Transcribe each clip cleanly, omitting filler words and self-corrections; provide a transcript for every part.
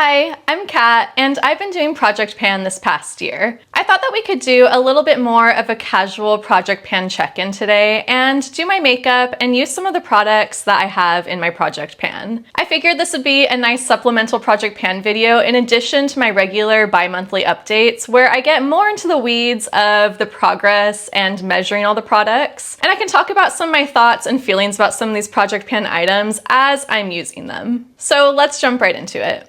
Hi, I'm Kat, and I've been doing Project Pan this past year. I thought that we could do a little bit more of a casual Project Pan check-in today and do my makeup and use some of the products that I have in my Project Pan. I figured this would be a nice supplemental Project Pan video in addition to my regular bi-monthly updates where I get more into the weeds of the progress and measuring all the products. And I can talk about some of my thoughts and feelings about some of these Project Pan items as I'm using them. So let's jump right into it.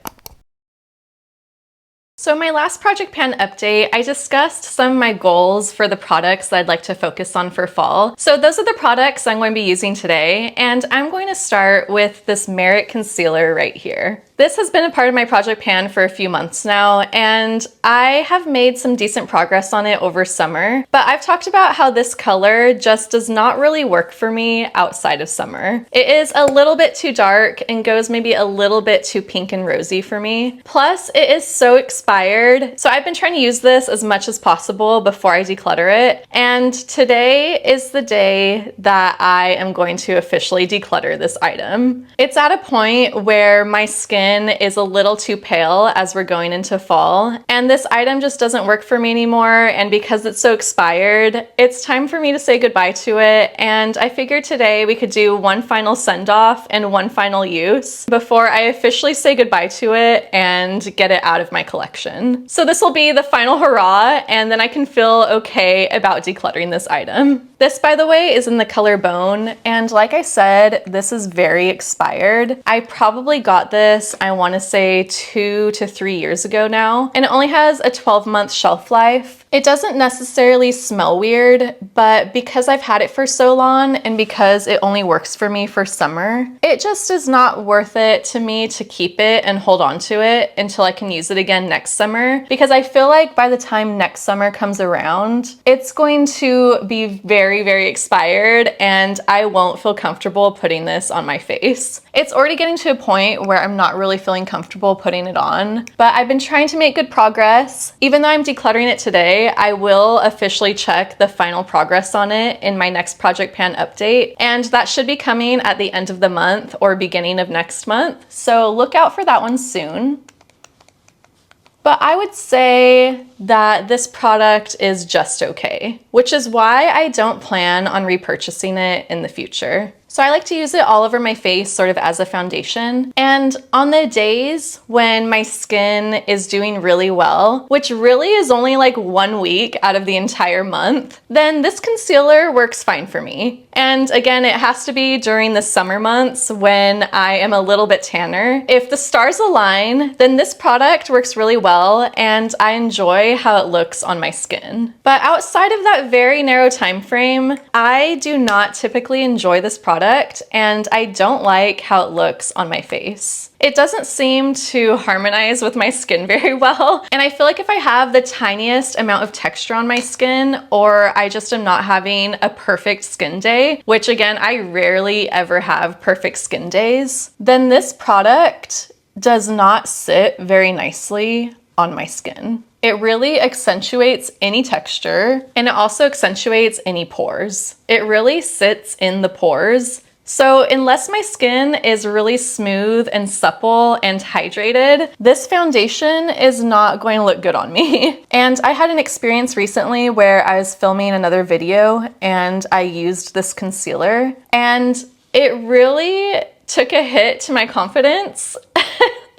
So my last Project Pan update, I discussed some of my goals for the products that I'd like to focus on for fall. So those are the products I'm going to be using today, and I'm going to start with this Merit Concealer right here. This has been a part of my Project Pan for a few months now, and I have made some decent progress on it over summer, but I've talked about how this color just does not really work for me outside of summer. It is a little bit too dark and goes maybe a little bit too pink and rosy for me. Plus, it is so expired, so I've been trying to use this as much as possible before I declutter it, and today is the day that I am going to officially declutter this item. It's at a point where my skin is a little too pale as we're going into fall, and this item just doesn't work for me anymore, and because it's so expired, it's time for me to say goodbye to it, and I figured today we could do one final send-off and one final use before I officially say goodbye to it and get it out of my collection. So this will be the final hurrah, and then I can feel okay about decluttering this item. This, by the way, is in the color Bone, and like I said, this is very expired. I probably got this, I want to say 2 to 3 years ago now, and it only has a 12-month shelf life. It doesn't necessarily smell weird, but because I've had it for so long and because it only works for me for summer, it just is not worth it to me to keep it and hold on to it until I can use it again next summer, because I feel like by the time next summer comes around, it's going to be very, very expired and I won't feel comfortable putting this on my face. It's already getting to a point where I'm not really feeling comfortable putting it on, but I've been trying to make good progress. Even though I'm decluttering it today, I will officially check the final progress on it in my next Project Pan update, and that should be coming at the end of the month or beginning of next month, so look out for that one soon. But I would say that this product is just okay, which is why I don't plan on repurchasing it in the future. So I like to use it all over my face sort of as a foundation. And on the days when my skin is doing really well, which really is only like 1 week out of the entire month, then this concealer works fine for me. And again, it has to be during the summer months when I am a little bit tanner. If the stars align, then this product works really well and I enjoy how it looks on my skin. But outside of that very narrow time frame, I do not typically enjoy this product, and I don't like how it looks on my face. It doesn't seem to harmonize with my skin very well, and I feel like if I have the tiniest amount of texture on my skin, or I just am not having a perfect skin day, which again, I rarely ever have perfect skin days, then this product does not sit very nicely on my skin. It really accentuates any texture, and it also accentuates any pores. It really sits in the pores. So unless my skin is really smooth and supple and hydrated, this foundation is not going to look good on me. And I had an experience recently where I was filming another video and I used this concealer, and it really took a hit to my confidence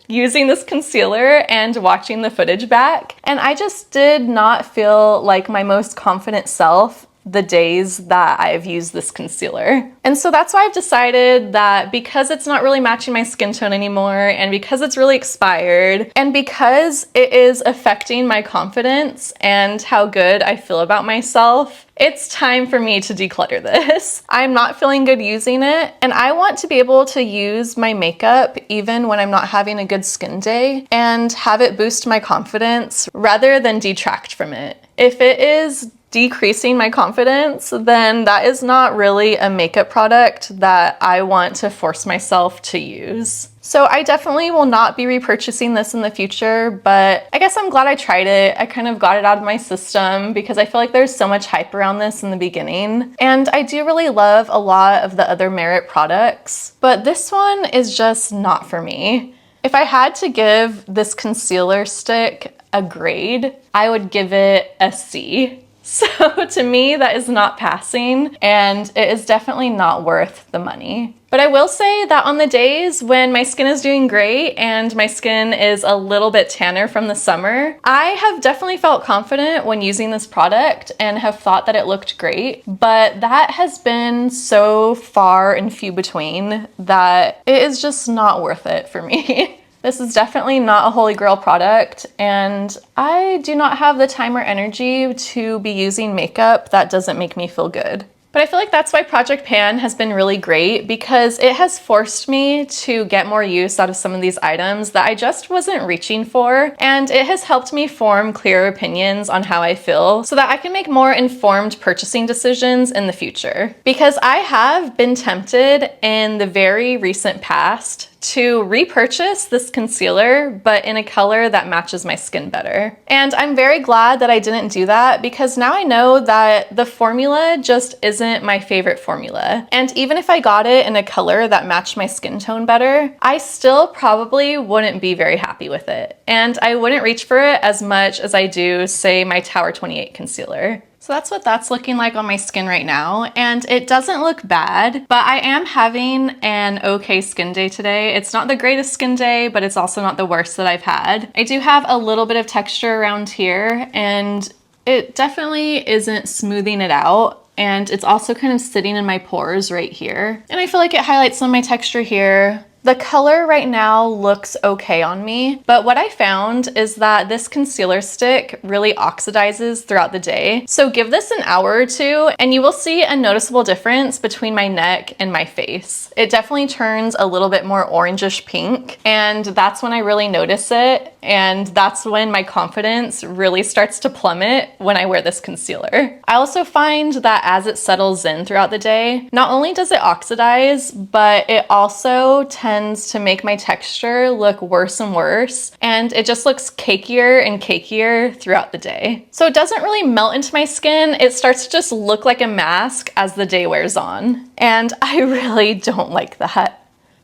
using this concealer and watching the footage back. And I just did not feel like my most confident self the days that I've used this concealer. And so that's why I've decided that because it's not really matching my skin tone anymore, and because it's really expired, and because it is affecting my confidence and how good I feel about myself, it's time for me to declutter this. I'm not feeling good using it, and I want to be able to use my makeup even when I'm not having a good skin day and have it boost my confidence rather than detract from it. If it is decreasing my confidence, then that is not really a makeup product that I want to force myself to use. So I definitely will not be repurchasing this in the future, but I guess I'm glad I tried it. I kind of got it out of my system because I feel like there's so much hype around this in the beginning. And I do really love a lot of the other Merit products, but this one is just not for me. If I had to give this concealer stick a grade, I would give it a C. So to me, that is not passing, and it is definitely not worth the money. But I will say that on the days when my skin is doing great and my skin is a little bit tanner from the summer, I have definitely felt confident when using this product and have thought that it looked great. But that has been so far and few between that it is just not worth it for me. This is definitely not a holy grail product, and I do not have the time or energy to be using makeup that doesn't make me feel good. But I feel like that's why Project Pan has been really great, because it has forced me to get more use out of some of these items that I just wasn't reaching for, and it has helped me form clearer opinions on how I feel so that I can make more informed purchasing decisions in the future. Because I have been tempted in the very recent past to repurchase this concealer, but in a color that matches my skin better. And I'm very glad that I didn't do that, because now I know that the formula just isn't my favorite formula. And even if I got it in a color that matched my skin tone better, I still probably wouldn't be very happy with it. And I wouldn't reach for it as much as I do, say, my Tower 28 concealer. So that's what that's looking like on my skin right now, and it doesn't look bad, but I am having an okay skin day today. It's not the greatest skin day, but it's also not the worst that I've had. I do have a little bit of texture around here, and it definitely isn't smoothing it out, and it's also kind of sitting in my pores right here. And I feel like it highlights some of my texture here. The color right now looks okay on me, but what I found is that this concealer stick really oxidizes throughout the day. So give this an hour or two and you will see a noticeable difference between my neck and my face. It definitely turns a little bit more orangish pink, and that's when I really notice it, and that's when my confidence really starts to plummet when I wear this concealer. I also find that as it settles in throughout the day, not only does it oxidize, but it also tends to make my texture look worse and worse, and it just looks cakier and cakier throughout the day. So it doesn't really melt into my skin, it starts to just look like a mask as the day wears on, and I really don't like that.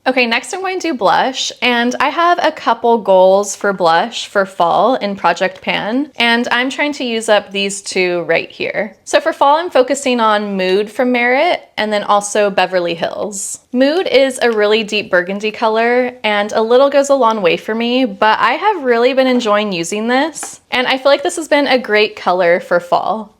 Okay, next I'm going to do blush, and I have a couple goals for blush for fall in Project Pan, and I'm trying to use up these two right here. So for fall, I'm focusing on Mood from Merit, and then also Beverly Hills. Mood is a really deep burgundy color, and a little goes a long way for me, but I have really been enjoying using this, and I feel like this has been a great color for fall.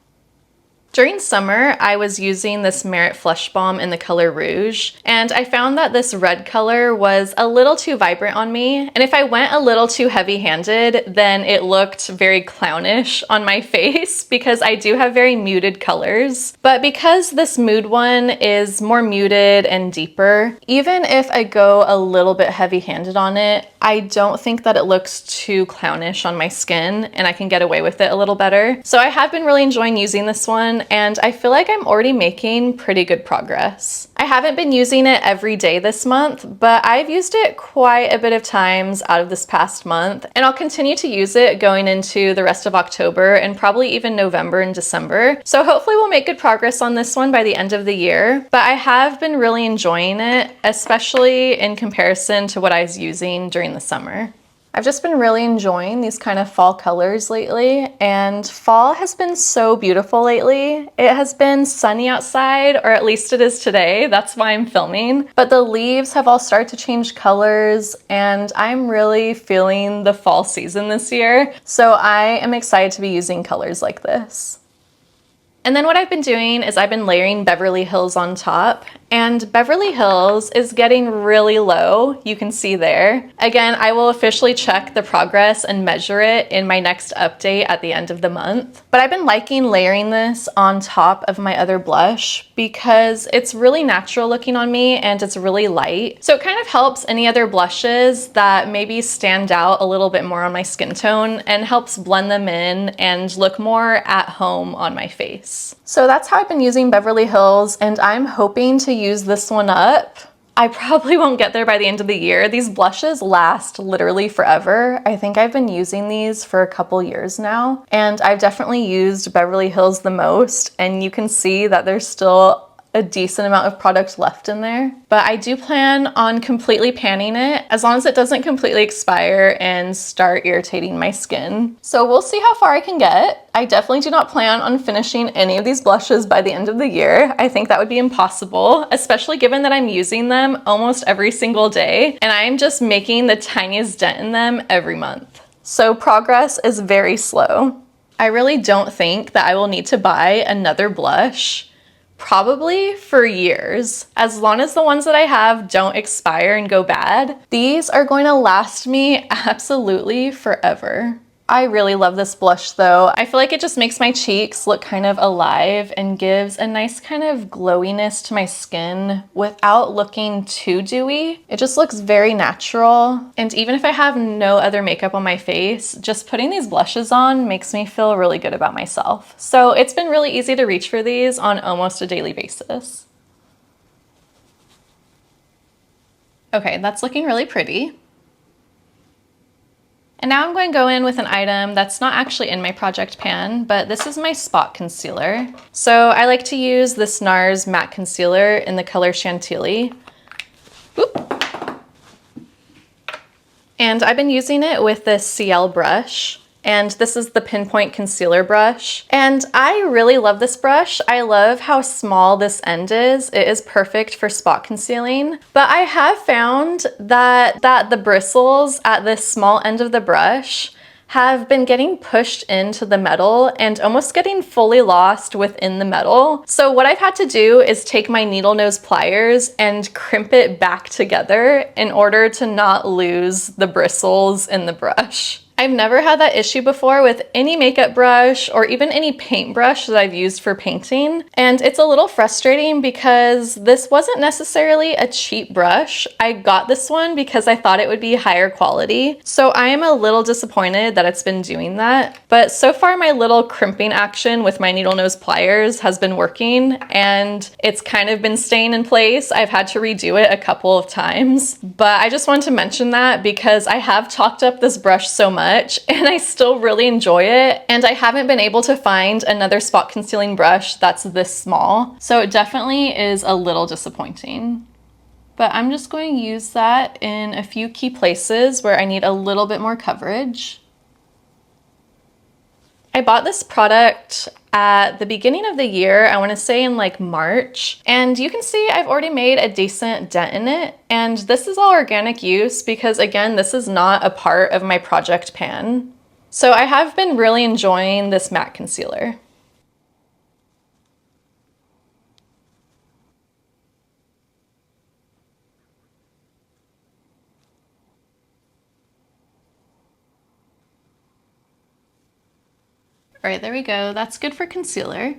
During summer, I was using this Merit Flush Balm in the color Rouge, and I found that this red color was a little too vibrant on me, and if I went a little too heavy-handed, then it looked very clownish on my face because I do have very muted colors. But because this Mood one is more muted and deeper, even if I go a little bit heavy-handed on it, I don't think that it looks too clownish on my skin, and I can get away with it a little better. So I have been really enjoying using this one, and I feel like I'm already making pretty good progress. I haven't been using it every day this month, but I've used it quite a bit of times out of this past month, and I'll continue to use it going into the rest of October and probably even November and December. So hopefully we'll make good progress on this one by the end of the year, but I have been really enjoying it, especially in comparison to what I was using during the summer. I've just been really enjoying these kind of fall colors lately, and fall has been so beautiful lately. It has been sunny outside, or at least it is today. That's why I'm filming. But the leaves have all started to change colors, and I'm really feeling the fall season this year. So I am excited to be using colors like this. And then what I've been doing is I've been layering Beverly Hills on top, and Beverly Hills is getting really low. You can see there. Again, I will officially check the progress and measure it in my next update at the end of the month. But I've been liking layering this on top of my other blush because it's really natural looking on me and it's really light. So it kind of helps any other blushes that maybe stand out a little bit more on my skin tone and helps blend them in and look more at home on my face. So that's how I've been using Beverly Hills, and I'm hoping to use this one up. I probably won't get there by the end of the year. These blushes last literally forever. I think I've been using these for a couple years now, and I've definitely used Beverly Hills the most, and you can see that there's still a decent amount of product left in there, but I do plan on completely panning it as long as it doesn't completely expire and start irritating my skin. So we'll see how far I can get. I definitely do not plan on finishing any of these blushes by the end of the year. I think that would be impossible, especially given that I'm using them almost every single day and I'm just making the tiniest dent in them every month. So progress is very slow. I really don't think that I will need to buy another blush probably for years. As long as the ones that I have don't expire and go bad, these are going to last me absolutely forever. I really love this blush though. I feel like it just makes my cheeks look kind of alive and gives a nice kind of glowiness to my skin without looking too dewy. It just looks very natural. And even if I have no other makeup on my face, just putting these blushes on makes me feel really good about myself. So it's been really easy to reach for these on almost a daily basis. Okay, that's looking really pretty. And now I'm going to go in with an item that's not actually in my project pan, but this is my spot concealer. So I like to use this Nars matte concealer in the color Chantilly. Oop. And I've been using it with this Ciele brush. And this is the Pinpoint Concealer brush. And I really love this brush. I love how small this end is. It is perfect for spot concealing. But I have found that the bristles at this small end of the brush have been getting pushed into the metal and almost getting fully lost within the metal. So what I've had to do is take my needle nose pliers and crimp it back together in order to not lose the bristles in the brush. I've never had that issue before with any makeup brush or even any paintbrush that I've used for painting. And it's a little frustrating because this wasn't necessarily a cheap brush. I got this one because I thought it would be higher quality. So I am a little disappointed that it's been doing that. But so far my little crimping action with my needle nose pliers has been working and it's kind of been staying in place. I've had to redo it a couple of times, but I just wanted to mention that because I have talked up this brush so much and I still really enjoy it, and I haven't been able to find another spot concealing brush that's this small, so it definitely is a little disappointing. But I'm just going to use that in a few key places where I need a little bit more coverage. I bought this product at the beginning of the year, I want to say in like March, and you can see I've already made a decent dent in it, and this is all organic use because again, this is not a part of my project pan. So I have been really enjoying this matte concealer. All right, there we go. That's good for concealer.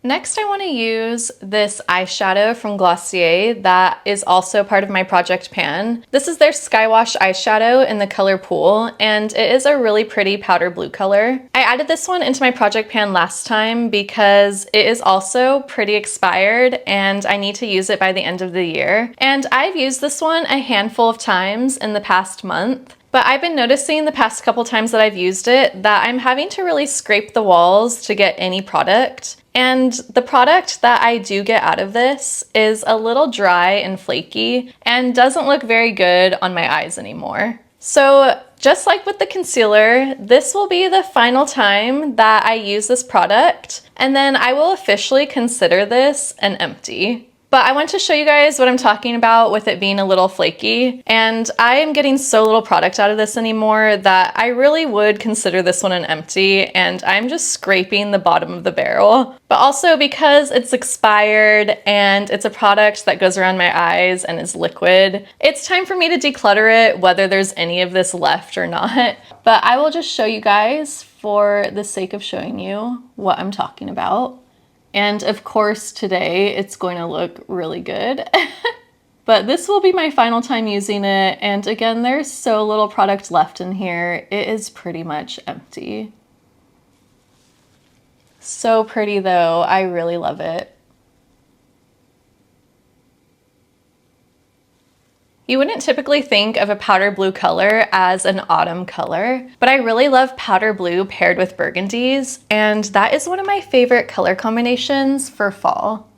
Next, I want to use this eyeshadow from Glossier that is also part of my project pan. This is their Skywash eyeshadow in the color Pool, and it is a really pretty powder blue color. I added this one into my project pan last time because it is also pretty expired and I need to use it by the end of the year. And I've used this one a handful of times in the past month. But I've been noticing the past couple times that I've used it that I'm having to really scrape the walls to get any product. And the product that I do get out of this is a little dry and flaky and doesn't look very good on my eyes anymore. So just like with the concealer, this will be the final time that I use this product, and then I will officially consider this an empty. But I want to show you guys what I'm talking about with it being a little flaky, and I am getting so little product out of this anymore that I really would consider this one an empty, and I'm just scraping the bottom of the barrel. But also because it's expired and it's a product that goes around my eyes and is liquid, it's time for me to declutter it whether there's any of this left or not. But I will just show you guys for the sake of showing you what I'm talking about. And of course today it's going to look really good. But this will be my final time using it, and again, there's so little product left in here, it is pretty much empty. So pretty though, I really love it. You wouldn't typically think of a powder blue color as an autumn color, but I really love powder blue paired with burgundies, and that is one of my favorite color combinations for fall.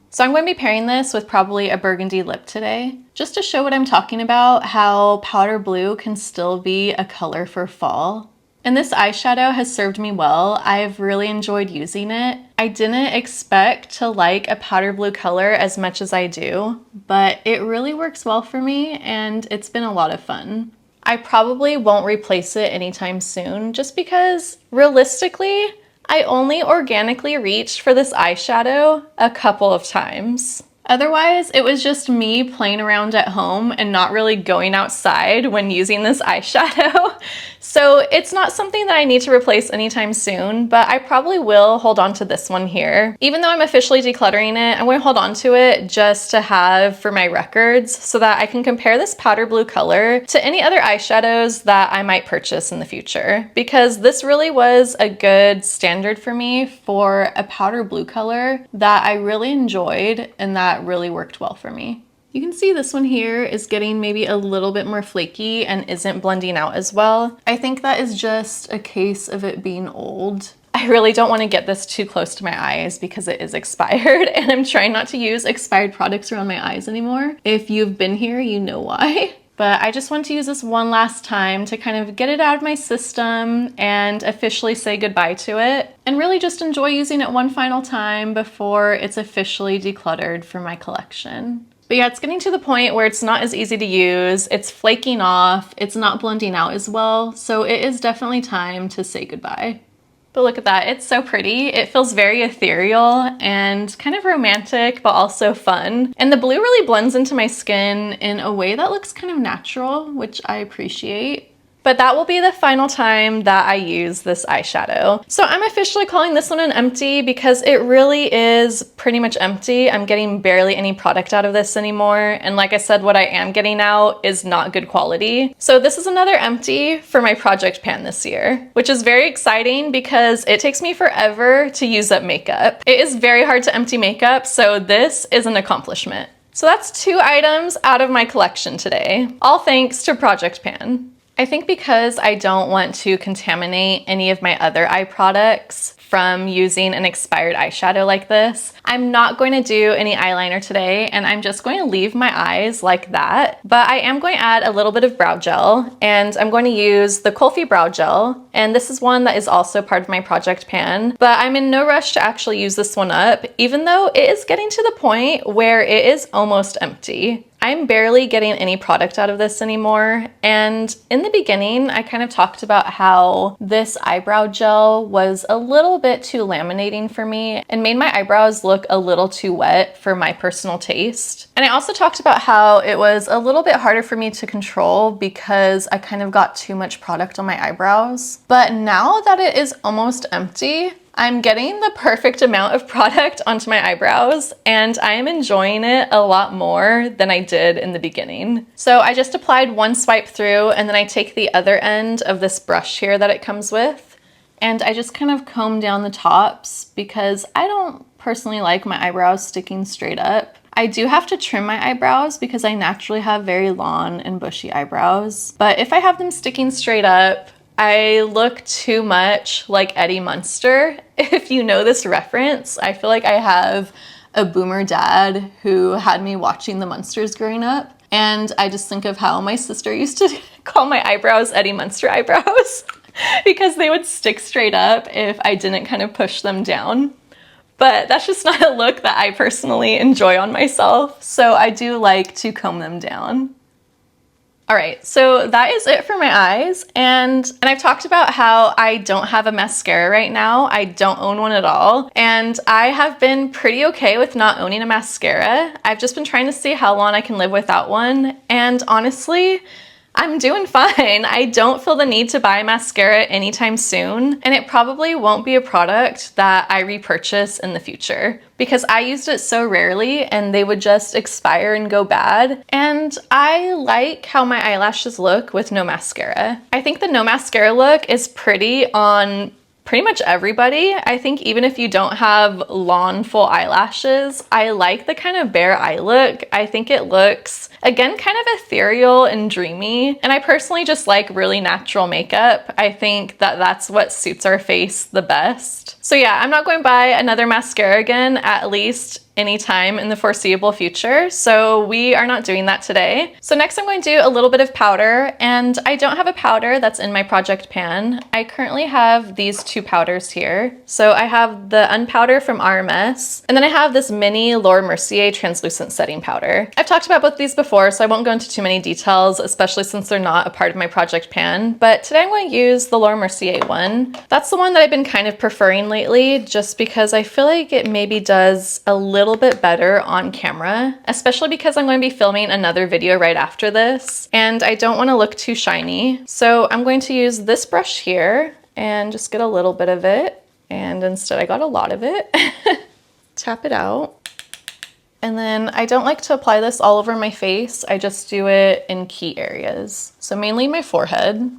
So I'm going to be pairing this with probably a burgundy lip today, just to show what I'm talking about, how powder blue can still be a color for fall. And this eyeshadow has served me well. I've really enjoyed using it. I didn't expect to like a powder blue color as much as I do, but it really works well for me and it's been a lot of fun. I probably won't replace it anytime soon just because realistically, I only organically reached for this eyeshadow a couple of times. Otherwise, it was just me playing around at home and not really going outside when using this eyeshadow. So it's not something that I need to replace anytime soon, but I probably will hold on to this one here. Even though I'm officially decluttering it, I'm going to hold on to it just to have for my records so that I can compare this powder blue color to any other eyeshadows that I might purchase in the future. Because this really was a good standard for me for a powder blue color that I really enjoyed and that really worked well for me. You can see this one here is getting maybe a little bit more flaky and isn't blending out as well. I think that is just a case of it being old. I really don't want to get this too close to my eyes because it is expired and I'm trying not to use expired products around my eyes anymore. If you've been here, you know why. But I just want to use this one last time to kind of get it out of my system and officially say goodbye to it and really just enjoy using it one final time before it's officially decluttered for my collection. But yeah, it's getting to the point where it's not as easy to use, it's flaking off, it's not blending out as well, so it is definitely time to say goodbye. But look at that, it's so pretty. It feels very ethereal and kind of romantic, but also fun. And the blue really blends into my skin in a way that looks kind of natural, which I appreciate. But that will be the final time that I use this eyeshadow. So I'm officially calling this one an empty because it really is pretty much empty. I'm getting barely any product out of this anymore. And like I said, what I am getting out is not good quality. So this is another empty for my project pan this year, which is very exciting because it takes me forever to use up makeup. It is very hard to empty makeup, so this is an accomplishment. So that's 2 items out of my collection today, all thanks to Project Pan. I think because I don't want to contaminate any of my other eye products from using an expired eyeshadow like this, I'm not going to do any eyeliner today and I'm just going to leave my eyes like that. But I am going to add a little bit of brow gel and I'm going to use the Kulfi Brow Gel. And this is one that is also part of my project pan, but I'm in no rush to actually use this one up, even though it is getting to the point where it is almost empty. I'm barely getting any product out of this anymore. And in the beginning, I kind of talked about how this eyebrow gel was a little bit too laminating for me and made my eyebrows look a little too wet for my personal taste. And I also talked about how it was a little bit harder for me to control because I kind of got too much product on my eyebrows. But now that it is almost empty, I'm getting the perfect amount of product onto my eyebrows and I am enjoying it a lot more than I did in the beginning. So I just applied one swipe through and then I take the other end of this brush here that it comes with and I just kind of comb down the tops because I don't personally like my eyebrows sticking straight up. I do have to trim my eyebrows because I naturally have very long and bushy eyebrows, but if I have them sticking straight up, I look too much like Eddie Munster. If you know this reference, I feel like I have a boomer dad who had me watching the Munsters growing up. And I just think of how my sister used to call my eyebrows Eddie Munster eyebrows because they would stick straight up if I didn't kind of push them down. But that's just not a look that I personally enjoy on myself. So I do like to comb them down. All right, so that is it for my eyes. And I've talked about how I don't have a mascara right now. I don't own one at all. And I have been pretty okay with not owning a mascara. I've just been trying to see how long I can live without one. And honestly, I'm doing fine. I don't feel the need to buy mascara anytime soon, and it probably won't be a product that I repurchase in the future because I used it so rarely and they would just expire and go bad. And I like how my eyelashes look with no mascara. I think the no mascara look is pretty on pretty much everybody. I think even if you don't have long full eyelashes, I like the kind of bare eye look. I think it looks, again, kind of ethereal and dreamy. And I personally just like really natural makeup. I think that that's what suits our face the best. So yeah, I'm not going to buy another mascara again, at least anytime in the foreseeable future, so we are not doing that today. So next I'm going to do a little bit of powder, and I don't have a powder that's in my project pan. I currently have these two powders here. So I have the unpowder from RMS, and then I have this mini Laura Mercier translucent setting powder. I've talked about both these before, so I won't go into too many details, especially since they're not a part of my project pan, but today I'm going to use the Laura Mercier one. That's the one that I've been kind of preferring lately, just because I feel like it maybe does a little bit better on camera, especially because I'm going to be filming another video right after this, and I don't want to look too shiny. So I'm going to use this brush here and just get a little bit of it, and instead I got a lot of it. Tap it out. And then I don't like to apply this all over my face. I just do it in key areas. So mainly my forehead.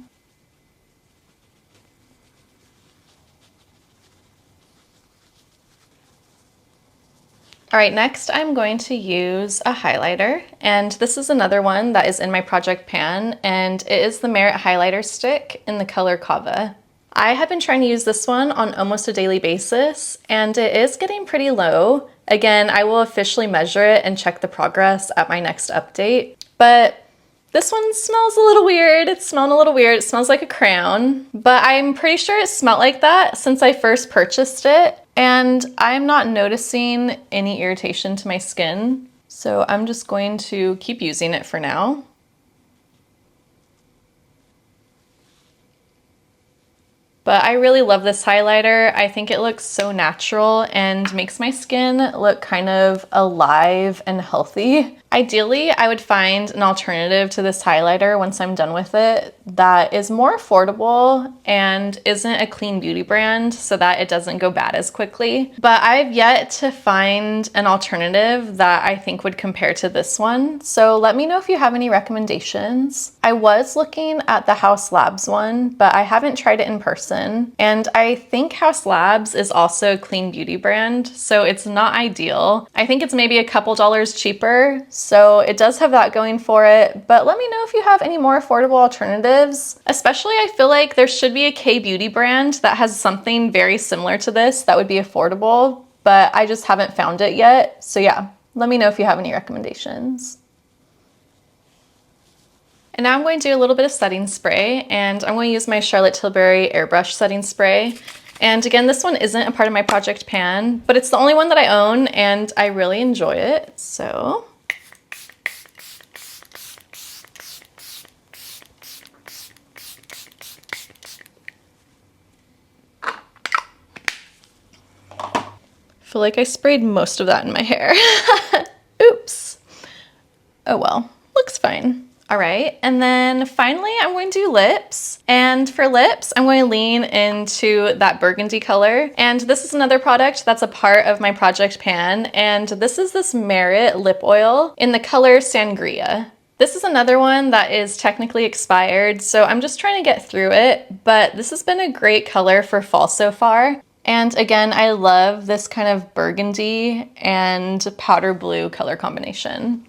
All right, next I'm going to use a highlighter, and this is another one that is in my project pan, and it is the Merit highlighter stick in the color Cava. I have been trying to use this one on almost a daily basis, and it is getting pretty low. Again, I will officially measure it and check the progress at my next update, but this one smells a little weird. It's smelling a little weird. It smells like a crayon, but I'm pretty sure it smelled like that since I first purchased it. And I'm not noticing any irritation to my skin, so I'm just going to keep using it for now. But I really love this highlighter. I think it looks so natural and makes my skin look kind of alive and healthy. Ideally, I would find an alternative to this highlighter once I'm done with it that is more affordable and isn't a clean beauty brand so that it doesn't go bad as quickly. But I've yet to find an alternative that I think would compare to this one. So let me know if you have any recommendations. I was looking at the Haus Labs one, but I haven't tried it in person. And I think Haus Labs is also a clean beauty brand, so it's not ideal. I think it's maybe a couple dollars cheaper. So it does have that going for it, but let me know if you have any more affordable alternatives. Especially I feel like there should be a K-beauty brand that has something very similar to this that would be affordable, but I just haven't found it yet. So yeah, let me know if you have any recommendations. And now I'm going to do a little bit of setting spray, and I'm going to use my Charlotte Tilbury Airbrush setting spray. And again, this one isn't a part of my project pan, but it's the only one that I own and I really enjoy it, so. I feel like I sprayed most of that in my hair. Oops. Oh well, looks fine. All right, and then finally I'm going to do lips. And for lips, I'm going to lean into that burgundy color. And this is another product that's a part of my project pan. And this is this Merit lip oil in the color Sangria. This is another one that is technically expired, so I'm just trying to get through it, but this has been a great color for fall so far. And again, I love this kind of burgundy and powder blue color combination.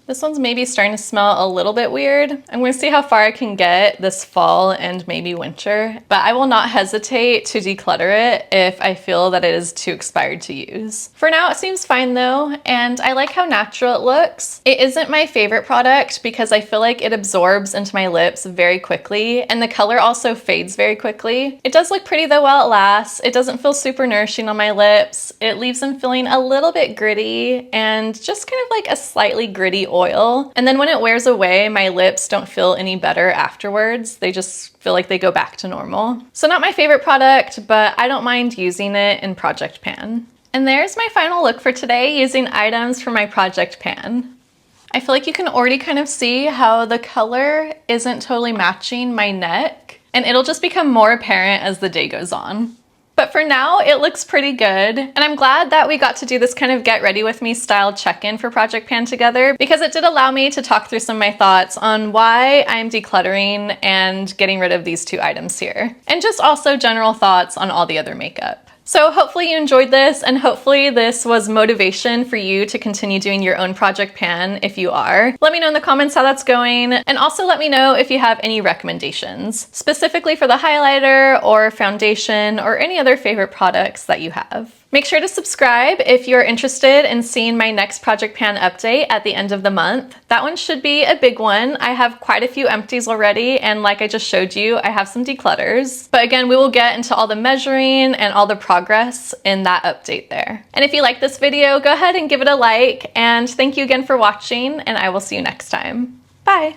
This one's maybe starting to smell a little bit weird. I'm going to see how far I can get this fall and maybe winter, but I will not hesitate to declutter it if I feel that it is too expired to use. For now, it seems fine though, and I like how natural it looks. It isn't my favorite product because I feel like it absorbs into my lips very quickly, and the color also fades very quickly. It does look pretty though while it lasts. It doesn't feel super nourishing on my lips. It leaves them feeling a little bit gritty and just kind of like a slightly gritty oil. And then when it wears away, my lips don't feel any better afterwards. They just feel like they go back to normal. So not my favorite product, but I don't mind using it in project pan. And there's my final look for today using items from my project pan. I feel like you can already kind of see how the color isn't totally matching my neck, and it'll just become more apparent as the day goes on. But for now, it looks pretty good. And I'm glad that we got to do this kind of get ready with me style check-in for Project Pan together, because it did allow me to talk through some of my thoughts on why I'm decluttering and getting rid of these two items here. And just also general thoughts on all the other makeup. So hopefully you enjoyed this, and hopefully this was motivation for you to continue doing your own Project Pan if you are. Let me know in the comments how that's going, and also let me know if you have any recommendations, specifically for the highlighter or foundation or any other favorite products that you have. Make sure to subscribe if you're interested in seeing my next Project Pan update at the end of the month. That one should be a big one. I have quite a few empties already, and like I just showed you, I have some declutters. But again, we will get into all the measuring and all the progress in that update there. And if you like this video, go ahead and give it a like, and thank you again for watching, and I will see you next time. Bye!